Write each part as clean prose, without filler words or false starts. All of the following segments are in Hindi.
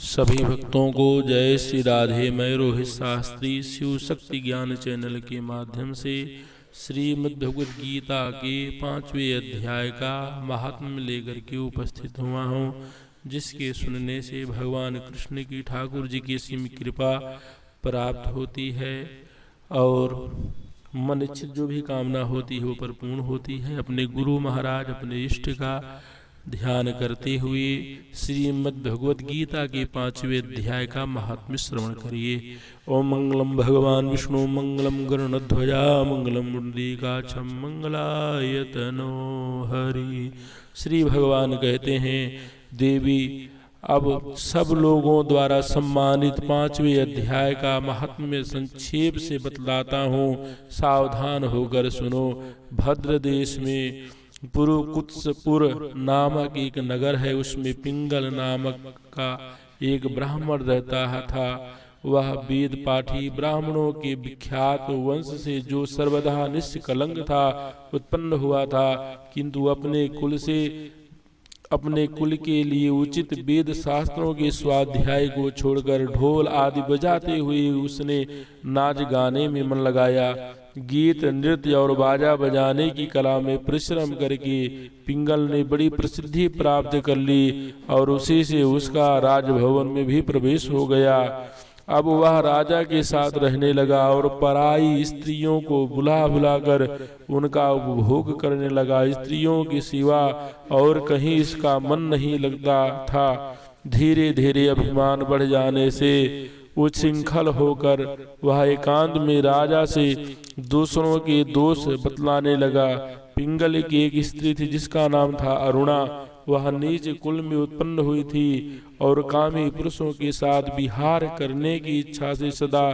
सभी भक्तों को जय श्री राधे। मैं रोहित शास्त्री शिव शक्ति ज्ञान चैनल के माध्यम से श्रीमद् भगवद गीता के 5वें अध्याय का महात्म्य लेकर के उपस्थित हुआ हूँ, जिसके सुनने से भगवान कृष्ण की ठाकुर जी की सीम कृपा प्राप्त होती है और मन इच्छित जो भी कामना होती है वो परिपूर्ण होती है। अपने गुरु महाराज अपने इष्ट का ध्यान करते हुए श्रीमद् भगवद गीता के 5वें अध्याय का महात्म्य श्रवण करिए। ओम मंगलम भगवान विष्णु मंगलम गरुणध्वजा मंगलम पुंडरीकाक्षं मंगलायतनो हरि। श्री भगवान कहते हैं, देवी अब सब लोगों द्वारा सम्मानित 5वें अध्याय का महात्म्य संक्षेप से बतलाता हूँ, सावधान होकर सुनो। भद्र देश में पुरुकुत्सपुर नामक एक नगर है, उसमें पिंगल नामक का एक ब्राह्मण रहता था। वह वेद पाठी ब्राह्मणों के विख्यात वंश से जो सर्वदा निष्कलंक था उत्पन्न हुआ था, किंतु अपने कुल के लिए उचित वेद शास्त्रों के स्वाध्याय को छोड़कर ढोल आदि बजाते हुए उसने नाच गाने में मन लगाया। गीत नृत्य और बाजा बजाने की कला में परिश्रम करके पिंगल ने बड़ी प्रसिद्धि प्राप्त कर ली और उसी से उसका राजभवन में भी प्रवेश हो गया। अब वह राजा के साथ रहने लगा और पराई स्त्रियों को बुला बुलाकर उनका उपभोग करने लगा। स्त्रियों की सिवा और कहीं इसका मन नहीं लगता था। धीरे धीरे अभिमान बढ़ जाने से उच्छृंखल होकर वह एकांत में राजा से दूसरों के दोष बतलाने लगा। पिंगल की एक स्त्री थी जिसका नाम था अरुणा। वह नीच कुल में उत्पन्न हुई थी और कामी पुरुषों के साथ विहार करने की इच्छा से सदा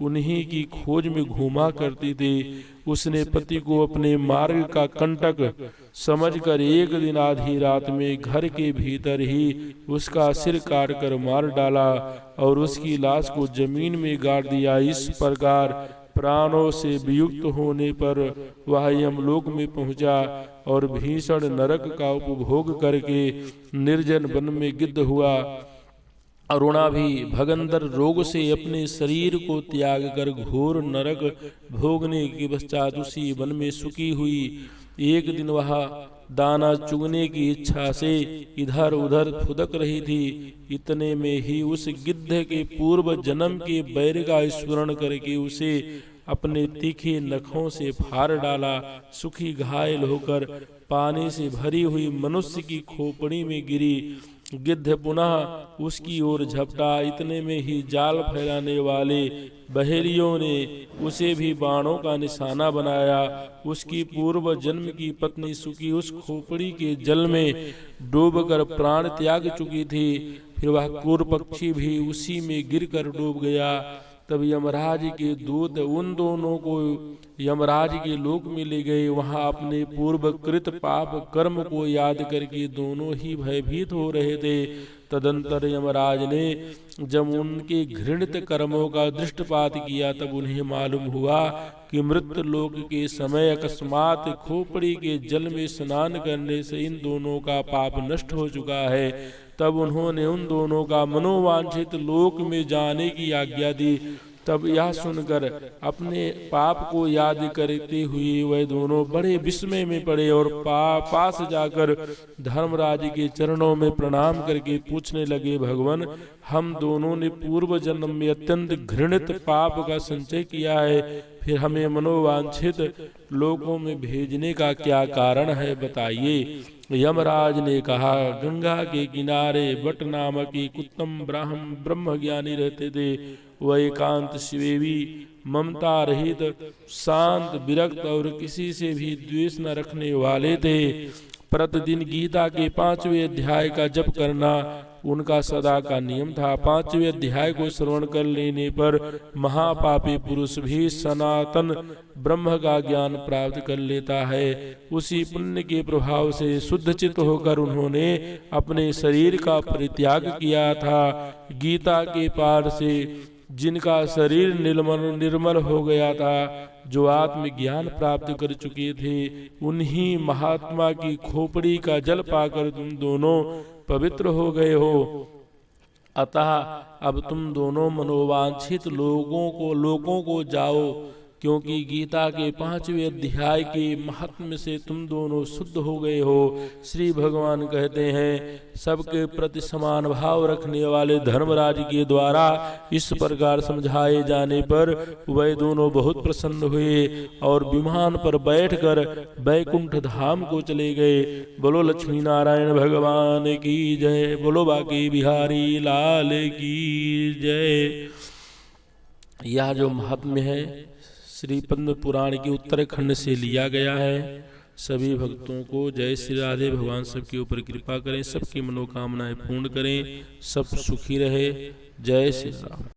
उन्हीं की खोज में घूमा करती थी। उसने पति को अपने मार्ग का कंटक समझकर एक दिन आधी रात में घर के भीतर ही उसका सिर काट कर मार डाला और उसकी लाश को जमीन में गाड़ दिया। इस प्रकार प्राणों से वियुक्त होने पर वह यमलोक में पहुंचा और भीषण नरक का उपभोग करके निर्जन वन में गिद्ध हुआ। अरुणा भी भगंदर रोग से अपने शरीर को त्याग कर घोर नरक भोगने के पश्चात उसी वन में सुखी हुई। एक दिन वह दाना चुगने की इच्छा से इधर उधर फुदक रही थी। इतने में ही उस गिद्ध के पूर्व जन्म के बैर का स्मरण करके उसे अपने तीखे नखों से फाड़ डाला। सुखी घायल होकर पानी से भरी हुई मनुष्य की खोपड़ी में गिरी। गिद्ध पुनः उसकी ओर झपटा। इतने में ही जाल फैलाने वाले बहेलियों ने उसे भी बाणों का निशाना बनाया। उसकी पूर्व जन्म की पत्नी सुखी उस खोपड़ी के जल में डूबकर प्राण त्याग चुकी थी। फिर वह क्रूर पक्षी भी उसी में गिरकर डूब गया। तब यमराज के दूत उन दोनों को यमराज के लोक में ले गए। वहां अपने पूर्व कृत पाप कर्म को याद करके दोनों ही भयभीत हो रहे थे। तदंतर यमराज ने जब उनके घृणित कर्मों का दृष्टिपात किया तब उन्हें मालूम हुआ कि मृत्यु लोक के समय अकस्मात खोपड़ी के जल में स्नान करने से इन दोनों का पाप नष्ट हो चुका है। तब उन्होंने उन दोनों का मनोवांछित लोक में जाने की आज्ञा दी। तब यह सुनकर अपने पाप को याद करते हुए वह दोनों बड़े विस्मय में पड़े और पास जाकर धर्मराज के चरणों में प्रणाम करके पूछने लगे, भगवान, हम दोनों ने पूर्व जन्म में अत्यंत घृणित पाप का संचय किया है, फिर हमें मनोवांछित लोकों में भेजने का क्या कारण है, बताइए। यमराज ने कहा, गंगा के किनारे बट नामक एक उत्तम ब्रह्म ज्ञानी रहते थे। वह एकांत शिवेवी, ममता रहित, शांत, विरक्त और किसी से भी द्वेष न रखने वाले थे। प्रतिदिन गीता के 5वें अध्याय का जप करना उनका सदा का नियम था। 5वें अध्याय को श्रवण कर लेने पर महापापी पुरुष भी सनातन ब्रह्म का ज्ञान प्राप्त कर लेता है। उसी पुण्य के प्रभाव से शुद्ध चित्त होकर उन्होंने अपने शरीर का परित्याग किया था। गीता के पाठ से जिनका शरीर निर्मल हो गया था, जो आत्मज्ञान प्राप्त कर चुके थे, उन्हीं महात्मा की खोपड़ी का जल पाकर तुम दोनों पवित्र हो गए हो। अतः अब तुम दोनों मनोवांछित लोगों को जाओ, क्योंकि गीता के 5वें अध्याय के महात्म्य से तुम दोनों शुद्ध हो गए हो। श्री भगवान कहते हैं, सबके प्रति समान भाव रखने वाले धर्मराज के द्वारा इस प्रकार समझाए जाने पर वह दोनों बहुत प्रसन्न हुए और विमान पर बैठकर वैकुंठ धाम को चले गए। बोलो लक्ष्मी नारायण भगवान की जय, बोलो बांके बिहारी लाल की जय। यह जो महात्म्य है श्री पद्म पुराण के उत्तराखंड से लिया गया है। सभी भक्तों को जय श्री राधे। भगवान सबके ऊपर कृपा करें, सबकी मनोकामनाएं पूर्ण करें, सब सुखी रहे। जय श्री राम।